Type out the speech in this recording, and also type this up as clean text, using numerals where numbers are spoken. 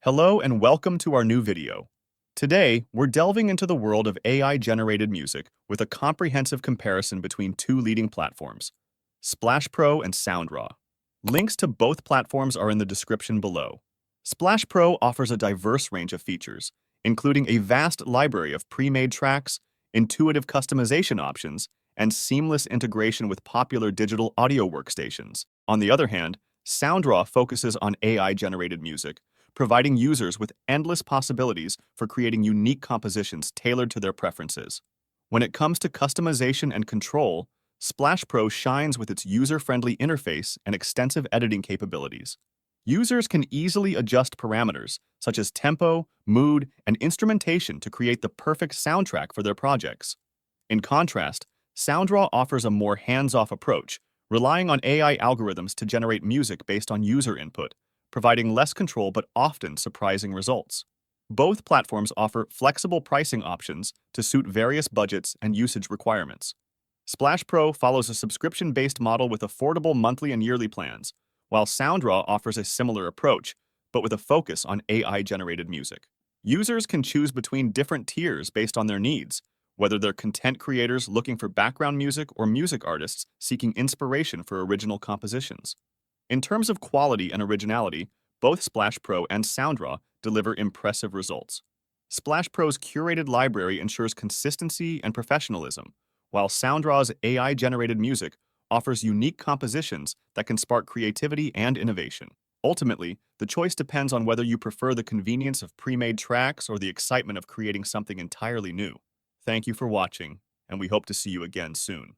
Hello and welcome to our new video. Today, we're delving into the world of AI-generated music with a comprehensive comparison between two leading platforms, Splash Pro and Soundraw. Links to both platforms are in the description below. Splash Pro offers a diverse range of features, including a vast library of pre-made tracks, intuitive customization options, and seamless integration with popular digital audio workstations. On the other hand, Soundraw focuses on AI-generated music, providing users with endless possibilities for creating unique compositions tailored to their preferences. When it comes to customization and control, Splash Pro shines with its user-friendly interface and extensive editing capabilities. Users can easily adjust parameters such as tempo, mood, and instrumentation to create the perfect soundtrack for their projects. In contrast, Soundraw offers a more hands-off approach, relying on AI algorithms to generate music based on user input, providing less control but often surprising results. Both platforms offer flexible pricing options to suit various budgets and usage requirements. Splash Pro follows a subscription-based model with affordable monthly and yearly plans, while Soundraw offers a similar approach, but with a focus on AI-generated music. Users can choose between different tiers based on their needs, whether they're content creators looking for background music or music artists seeking inspiration for original compositions. In terms of quality and originality, both Splash Pro and Soundraw deliver impressive results. Splash Pro's curated library ensures consistency and professionalism, while Soundraw's AI-generated music offers unique compositions that can spark creativity and innovation. Ultimately, the choice depends on whether you prefer the convenience of pre-made tracks or the excitement of creating something entirely new. Thank you for watching, and we hope to see you again soon.